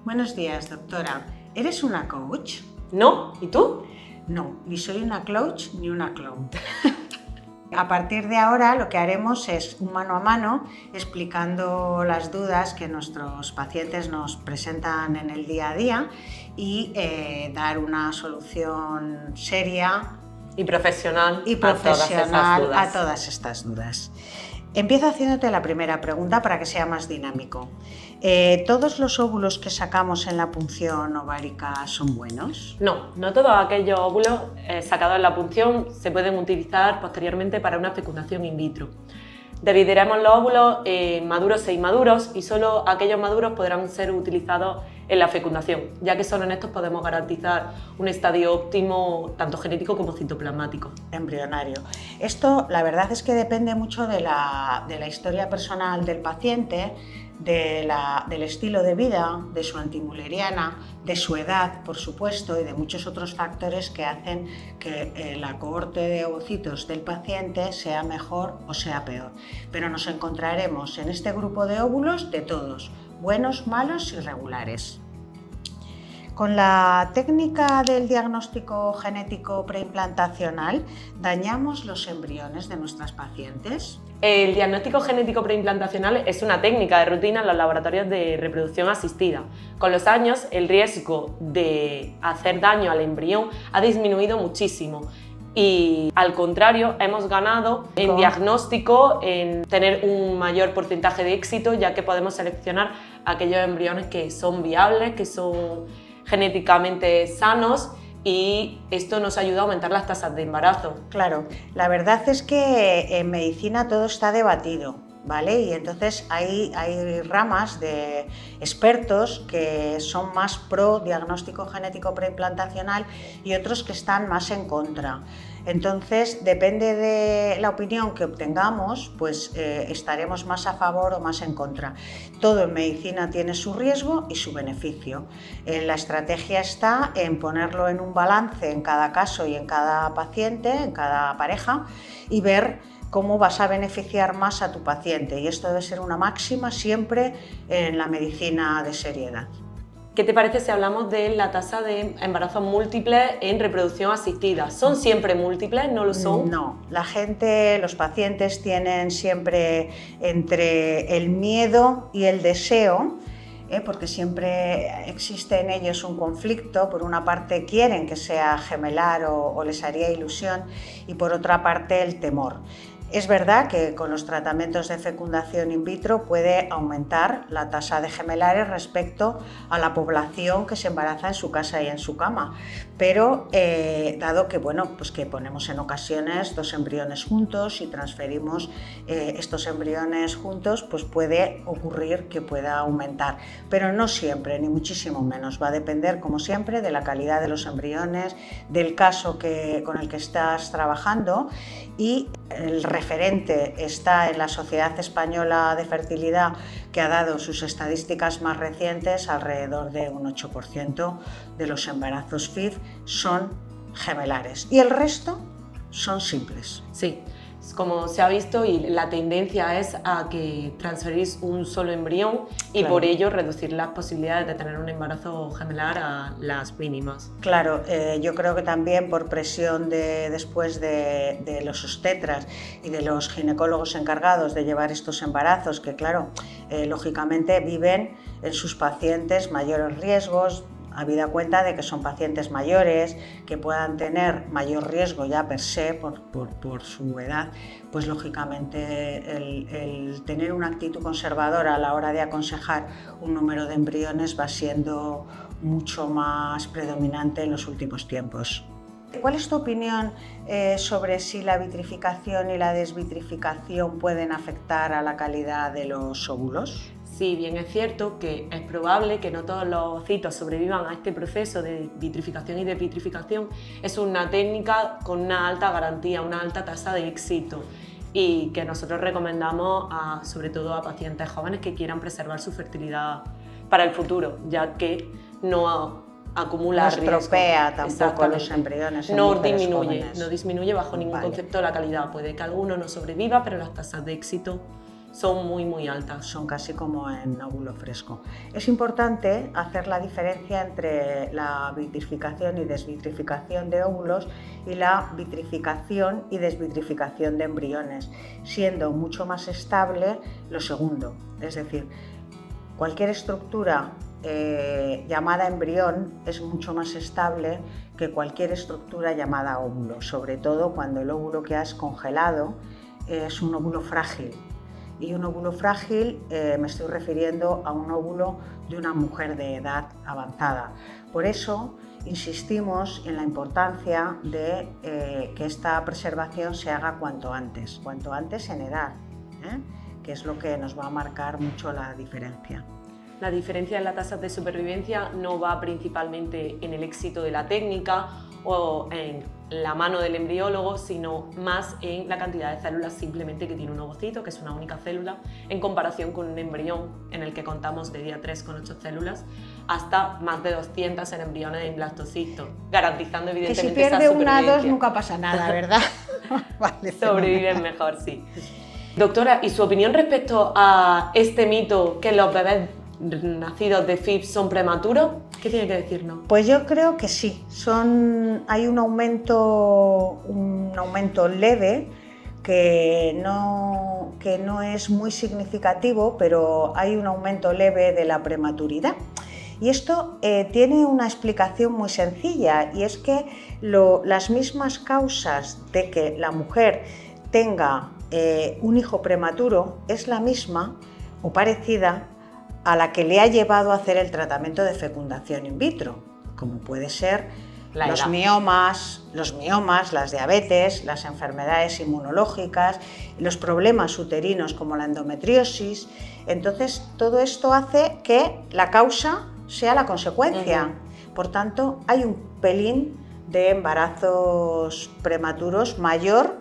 Buenos días, doctora. ¿Eres una coach? No, ¿y tú? No, ni soy una coach ni una clown. A partir de ahora lo que haremos es un mano a mano explicando las dudas que nuestros pacientes nos presentan en el día a día y dar una solución seria Y profesional, a todas estas dudas. Empiezo haciéndote la primera pregunta para que sea más dinámico. ¿Todos los óvulos que sacamos en la punción ovárica son buenos? No, no todos aquellos óvulos sacados en la punción se pueden utilizar posteriormente para una fecundación in vitro. Dividiremos los óvulos en maduros e inmaduros y solo aquellos maduros podrán ser utilizados en la fecundación, ya que solo en estos podemos garantizar un estadio óptimo tanto genético como citoplasmático. Embrionario. Esto la verdad es que depende mucho de la historia personal del paciente, del estilo de vida, de su antimülleriana, de su edad, por supuesto, y de muchos otros factores que hacen que la cohorte de ovocitos del paciente sea mejor o sea peor. Pero nos encontraremos en este grupo de óvulos de todos, buenos, malos y regulares. Con la técnica del diagnóstico genético preimplantacional, ¿dañamos los embriones de nuestras pacientes? El diagnóstico genético preimplantacional es una técnica de rutina en los laboratorios de reproducción asistida. Con los años, el riesgo de hacer daño al embrión ha disminuido muchísimo. Y al contrario, hemos ganado en diagnóstico, en tener un mayor porcentaje de éxito, ya que podemos seleccionar aquellos embriones que son viables, que son genéticamente sanos, y esto nos ayuda a aumentar las tasas de embarazo. Claro, la verdad es que en medicina todo está debatido, ¿vale? Y entonces hay ramas de expertos que son más pro diagnóstico genético preimplantacional y otros que están más en contra. Entonces, depende de la opinión que obtengamos, pues estaremos más a favor o más en contra. Todo en medicina tiene su riesgo y su beneficio. La estrategia está en ponerlo en un balance en cada caso y en cada paciente, en cada pareja, y ver cómo vas a beneficiar más a tu paciente. Y esto debe ser una máxima siempre en la medicina de seriedad. ¿Qué te parece si hablamos de la tasa de embarazos múltiples en reproducción asistida? ¿Son siempre múltiples? ¿No lo son? No, los pacientes tienen siempre entre el miedo y el deseo, porque siempre existe en ellos un conflicto. Por una parte quieren que sea gemelar o les haría ilusión, y por otra parte el temor. Es verdad que con los tratamientos de fecundación in vitro puede aumentar la tasa de gemelares respecto a la población que se embaraza en su casa y en su cama, pero dado que, pues que ponemos en ocasiones dos embriones juntos y transferimos estos embriones juntos, pues puede ocurrir que pueda aumentar, pero no siempre, ni muchísimo menos. Va a depender, como siempre, de la calidad de los embriones, del caso con el que estás trabajando, y el referente está en la Sociedad Española de Fertilidad, que ha dado sus estadísticas más recientes. Alrededor de un 8% de los embarazos FIV son gemelares y el resto son simples. Sí, como se ha visto, y la tendencia es a que transferís un solo embrión y claro, por ello reducir las posibilidades de tener un embarazo gemelar a las mínimas. Claro, yo creo que también por presión después de los obstetras y de los ginecólogos encargados de llevar estos embarazos, que claro, lógicamente viven en sus pacientes mayores riesgos, habida cuenta de que son pacientes mayores, que puedan tener mayor riesgo ya per se por su edad, pues lógicamente el tener una actitud conservadora a la hora de aconsejar un número de embriones va siendo mucho más predominante en los últimos tiempos. ¿Cuál es tu opinión sobre si la vitrificación y la desvitrificación pueden afectar a la calidad de los óvulos? Sí, bien es cierto que es probable que no todos los ovocitos sobrevivan a este proceso de vitrificación y desvitrificación. Es una técnica con una alta garantía, una alta tasa de éxito, y que nosotros recomendamos sobre todo a pacientes jóvenes que quieran preservar su fertilidad para el futuro, ya que no acumula riesgo. No estropea tampoco los embriones. No disminuye bajo ningún concepto la calidad. Puede que alguno no sobreviva, pero las tasas de éxito son muy altas. Son casi como en óvulo fresco. Es importante hacer la diferencia entre la vitrificación y desvitrificación de óvulos y la vitrificación y desvitrificación de embriones, siendo mucho más estable lo segundo. Es decir, cualquier estructura llamada embrión es mucho más estable que cualquier estructura llamada óvulo, sobre todo cuando el óvulo que has congelado es un óvulo frágil. Y un óvulo frágil me estoy refiriendo a un óvulo de una mujer de edad avanzada. Por eso insistimos en la importancia de que esta preservación se haga cuanto antes en edad, que es lo que nos va a marcar mucho la diferencia. La diferencia en las tasas de supervivencia no va principalmente en el éxito de la técnica o en la mano del embriólogo, sino más en la cantidad de células simplemente que tiene un ovocito, que es una única célula, en comparación con un embrión en el que contamos de día 3 con 8 células hasta más de 200 en embriones de blastocisto, garantizando evidentemente que si pierde esa supervivencia. una o dos nunca pasa nada, ¿verdad? Vale, sobreviven mejor, sí. Doctora, ¿y su opinión respecto a este mito que los bebés nacidos de FIV son prematuros? ¿Qué tiene que decirnos? Pues yo creo que sí, hay un aumento leve que no es muy significativo, pero hay un aumento leve de la prematuridad. Y esto tiene una explicación muy sencilla, y es que las mismas causas de que la mujer tenga un hijo prematuro es la misma o parecida a la que le ha llevado a hacer el tratamiento de fecundación in vitro, como puede ser los miomas, las diabetes, las enfermedades inmunológicas, los problemas uterinos como la endometriosis. Entonces, todo esto hace que la causa sea la consecuencia. Por tanto, hay un pelín de embarazos prematuros mayor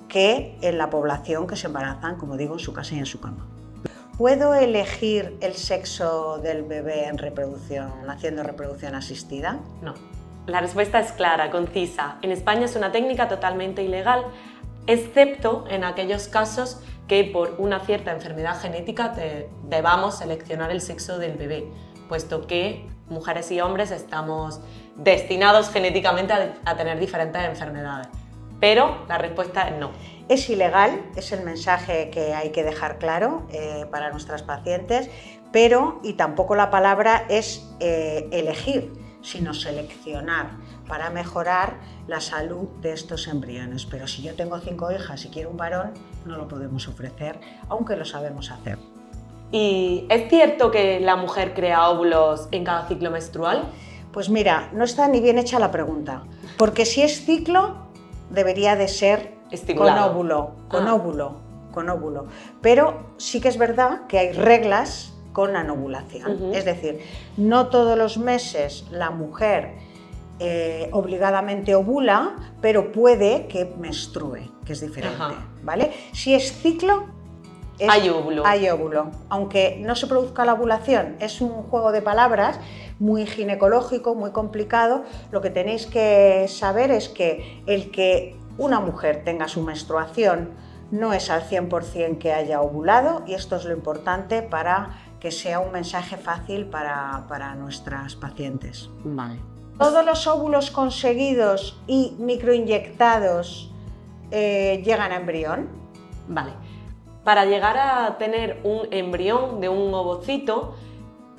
que en la población que se embarazan, como digo, en su casa y en su cama. ¿Puedo elegir el sexo del bebé haciendo reproducción asistida? No. La respuesta es clara, concisa. En España es una técnica totalmente ilegal, excepto en aquellos casos que por una cierta enfermedad genética debamos seleccionar el sexo del bebé, puesto que mujeres y hombres estamos destinados genéticamente a tener diferentes enfermedades. Pero la respuesta es no. Es ilegal, es el mensaje que hay que dejar claro para nuestras pacientes, y tampoco la palabra es elegir, sino seleccionar para mejorar la salud de estos embriones. Pero si yo tengo 5 hijas y quiero un varón, no lo podemos ofrecer, aunque lo sabemos hacer. ¿Y es cierto que la mujer crea óvulos en cada ciclo menstrual? Pues mira, no está ni bien hecha la pregunta, porque si es ciclo, debería de ser estimulado. Con óvulo. Pero sí que es verdad que hay reglas con anovulación. Es decir, no todos los meses la mujer obligadamente ovula, pero puede que menstrue, que es diferente. ¿Vale? Si es ciclo, hay óvulo. Aunque no se produzca la ovulación, es un juego de palabras muy ginecológico, muy complicado. Lo que tenéis que saber es que el que una mujer tenga su menstruación no es al 100% que haya ovulado, y esto es lo importante para que sea un mensaje fácil para nuestras pacientes. Vale. Todos los óvulos conseguidos y microinyectados llegan a embrión. Vale. Para llegar a tener un embrión de un ovocito,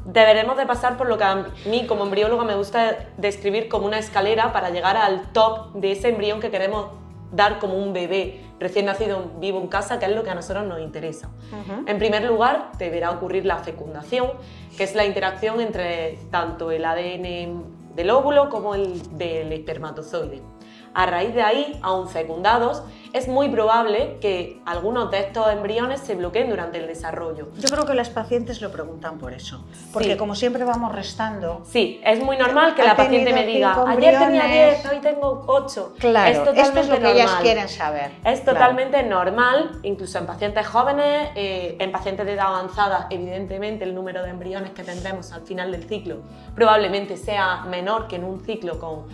deberemos de pasar por lo que a mí como embrióloga me gusta describir como una escalera para llegar al top de ese embrión que queremos dar como un bebé recién nacido vivo en casa, que es lo que a nosotros nos interesa. En primer lugar, deberá ocurrir la fecundación, que es la interacción entre tanto el ADN del óvulo como el del espermatozoide. A raíz de ahí, aún fecundados, es muy probable que algunos de estos embriones se bloqueen durante el desarrollo. Yo creo que las pacientes lo preguntan por eso, porque como siempre vamos restando. Sí, es muy normal que la paciente me diga, ayer tenía 10, hoy tengo 8. Claro, esto es lo que ellas quieren saber. Es totalmente normal, incluso en pacientes jóvenes, en pacientes de edad avanzada, evidentemente el número de embriones que tendremos al final del ciclo probablemente sea menor que en un ciclo con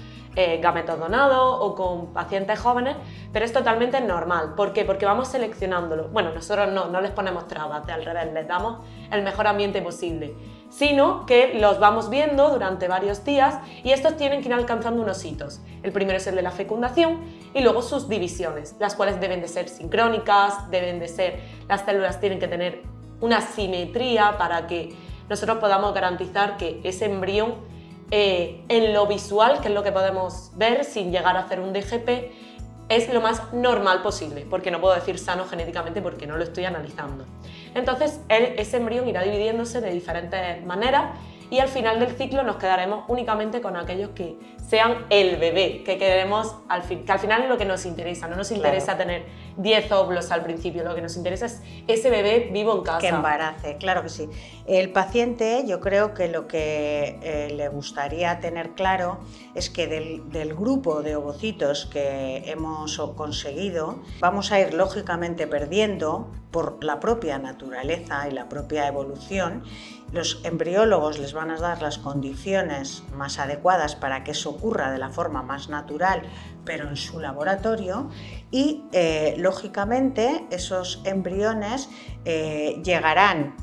gametos donados o con pacientes jóvenes, pero es totalmente normal. ¿Por qué? Porque vamos seleccionándolo. Bueno, nosotros no les ponemos trabas, al revés, les damos el mejor ambiente posible, sino que los vamos viendo durante varios días y estos tienen que ir alcanzando unos hitos. El primero es el de la fecundación y luego sus divisiones, las cuales deben de ser sincrónicas, las células tienen que tener una simetría para que nosotros podamos garantizar que ese embrión en lo visual, que es lo que podemos ver sin llegar a hacer un DGP, es lo más normal posible, porque no puedo decir sano genéticamente porque no lo estoy analizando. Entonces ese embrión irá dividiéndose de diferentes maneras y al final del ciclo nos quedaremos únicamente con aquellos que sean el bebé, que queremos que al final es lo que nos interesa. No nos interesa tener 10 óvulos al principio, lo que nos interesa es ese bebé vivo en casa. Que embarace, claro que sí. El paciente, yo creo que lo que le gustaría tener claro es que del grupo de ovocitos que hemos conseguido, vamos a ir lógicamente perdiendo por la propia naturaleza y la propia evolución. Los embriólogos les van a dar las condiciones más adecuadas para que eso ocurra de la forma más natural, pero en su laboratorio, y lógicamente esos embriones llegarán,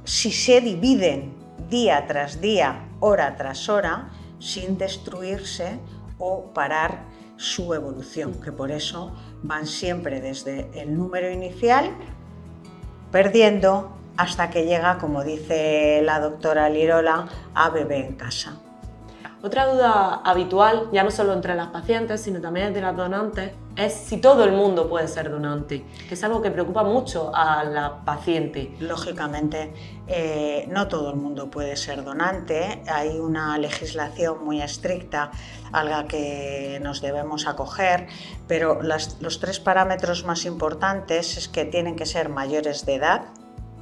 si se dividen día tras día, hora tras hora, sin destruirse o parar su evolución, que por eso van siempre desde el número inicial perdiendo hasta que llega, como dice la doctora Lirola, a bebé en casa. Otra duda habitual, ya no solo entre las pacientes, sino también entre las donantes, es si todo el mundo puede ser donante, que es algo que preocupa mucho a la paciente. Lógicamente, no todo el mundo puede ser donante. Hay una legislación muy estricta a la que nos debemos acoger, pero los 3 parámetros más importantes es que tienen que ser mayores de edad,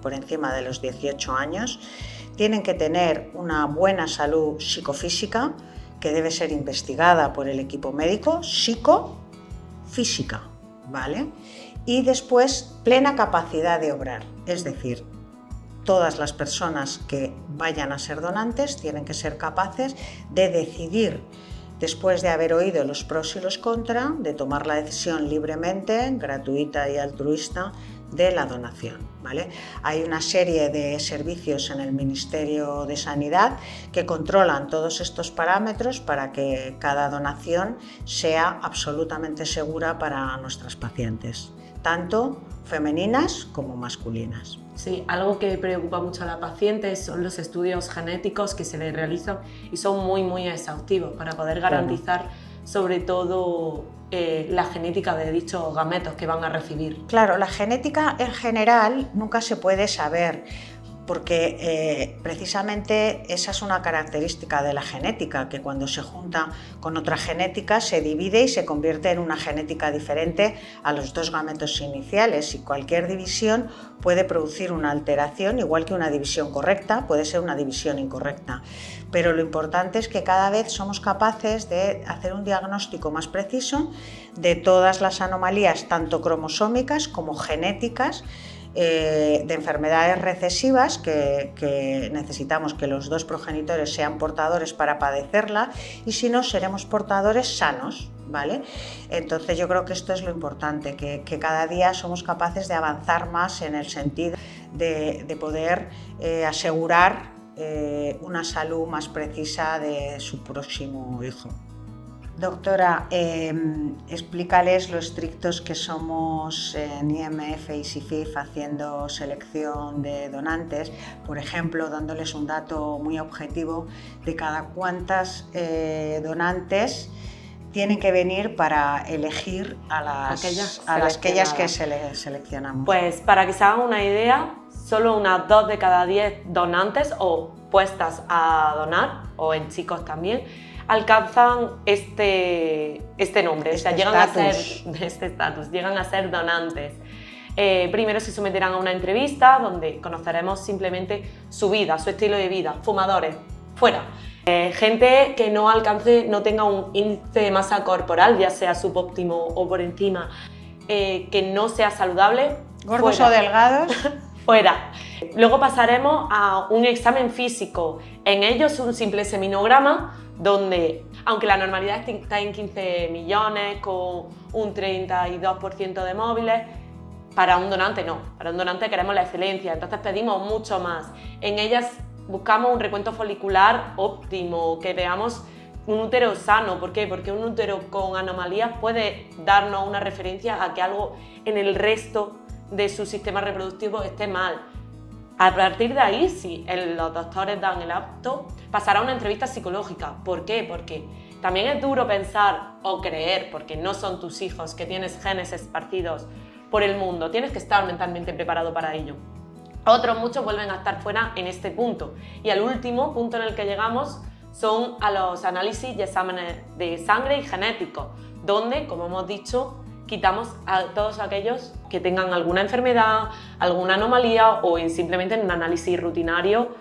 por encima de los 18 años, tienen que tener una buena salud psicofísica, que debe ser investigada por el equipo médico, psicofísica, ¿vale? Y después, plena capacidad de obrar, es decir, todas las personas que vayan a ser donantes tienen que ser capaces de decidir, después de haber oído los pros y los contras, de tomar la decisión libremente, gratuita y altruista de la donación, ¿vale? Hay una serie de servicios en el Ministerio de Sanidad que controlan todos estos parámetros para que cada donación sea absolutamente segura para nuestras pacientes, tanto femeninas como masculinas. Sí, algo que preocupa mucho a la paciente son los estudios genéticos que se le realizan y son muy exhaustivos para poder garantizar sobre todo la genética de dichos gametos que van a recibir. Claro, la genética en general nunca se puede saber, porque precisamente esa es una característica de la genética, que cuando se junta con otra genética se divide y se convierte en una genética diferente a los 2 gametos iniciales, y cualquier división puede producir una alteración, igual que una división correcta puede ser una división incorrecta. Pero lo importante es que cada vez somos capaces de hacer un diagnóstico más preciso de todas las anomalías, tanto cromosómicas como genéticas, de enfermedades recesivas que necesitamos que los 2 progenitores sean portadores para padecerla, y si no, seremos portadores sanos, ¿vale? Entonces yo creo que esto es lo importante, que cada día somos capaces de avanzar más en el sentido de poder asegurar una salud más precisa de su próximo hijo. Doctora, explícales lo estrictos que somos en IMF y SIFIF haciendo selección de donantes, por ejemplo, dándoles un dato muy objetivo de cada cuántas donantes tienen que venir para elegir a aquellas que seleccionamos. Pues para que se hagan una idea, solo unas 2 de cada 10 donantes o puestas a donar, o en chicos también, alcanzan este nombre, llegan a ser donantes. Primero se someterán a una entrevista donde conoceremos simplemente su vida, su estilo de vida. Fumadores, fuera. Gente que no tenga un índice de masa corporal, ya sea subóptimo o por encima, que no sea saludable. ¿Gordos fuera. o delgados? Fuera. Luego pasaremos a un examen físico. En ello es un simple seminograma donde Aunque la normalidad está en 15 millones, con un 32% de móviles, para un donante no. Para un donante queremos la excelencia, entonces pedimos mucho más. En ellas buscamos un recuento folicular óptimo, que veamos un útero sano. ¿Por qué? Porque un útero con anomalías puede darnos una referencia a que algo en el resto de su sistema reproductivo esté mal. A partir de ahí, si los doctores dan el apto, pasará una entrevista psicológica. ¿Por qué? Porque también es duro pensar o creer, porque no son tus hijos, que tienes genes esparcidos por el mundo. Tienes que estar mentalmente preparado para ello. Otros muchos vuelven a estar fuera en este punto. Y al último punto en el que llegamos son a los análisis y exámenes de sangre y genéticos, donde, como hemos dicho, quitamos a todos aquellos que tengan alguna enfermedad, alguna anomalía o simplemente en un análisis rutinario,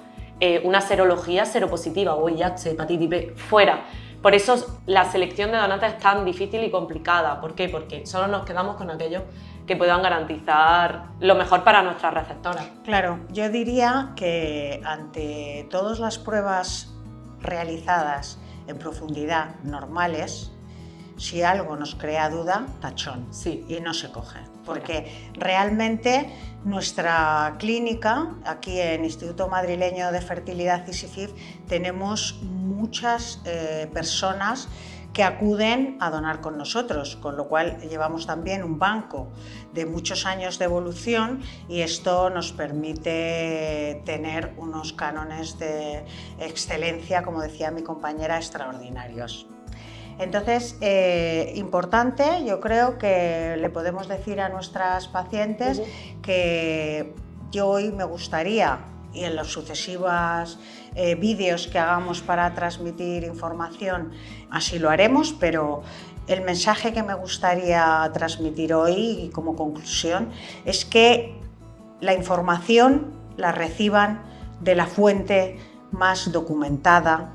una serología seropositiva, VIH, hepatitis B, fuera. Por eso la selección de donantes es tan difícil y complicada. ¿Por qué? Porque solo nos quedamos con aquellos que puedan garantizar lo mejor para nuestras receptoras. Claro, yo diría que ante todas las pruebas realizadas en profundidad normales, si algo nos crea duda, tachón, sí, y no se coge. Porque realmente nuestra clínica, aquí en Instituto Madrileño de Fertilidad ISIFIF, tenemos muchas personas que acuden a donar con nosotros, con lo cual llevamos también un banco de muchos años de evolución y esto nos permite tener unos cánones de excelencia, como decía mi compañera, extraordinarios. Entonces, importante, yo creo que le podemos decir a nuestras pacientes que yo hoy me gustaría, y en los sucesivos vídeos que hagamos para transmitir información, así lo haremos, pero el mensaje que me gustaría transmitir hoy, y como conclusión, es que la información la reciban de la fuente más documentada,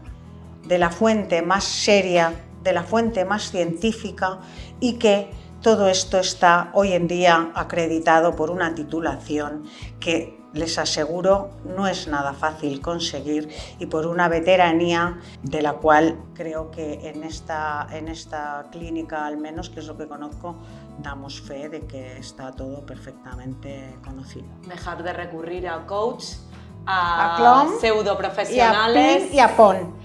de la fuente más seria, de la fuente más científica, y que todo esto está hoy en día acreditado por una titulación que, les aseguro, no es nada fácil conseguir, y por una veteranía de la cual creo que en esta clínica, al menos, que es lo que conozco, damos fe de que está todo perfectamente conocido. Dejar de recurrir a coach, a pseudoprofesionales y a PON.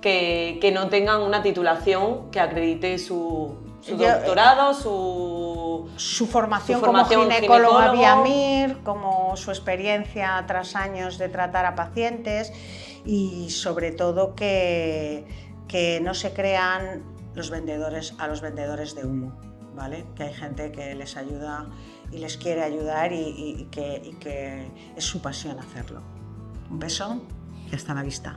Que no tengan una titulación que acredite su doctorado, su formación como ginecóloga vía MIR, como su experiencia tras años de tratar a pacientes, y sobre todo que no se crean a los vendedores de humo, ¿vale? Que hay gente que les ayuda y les quiere ayudar y que es su pasión hacerlo. Un beso y hasta la vista.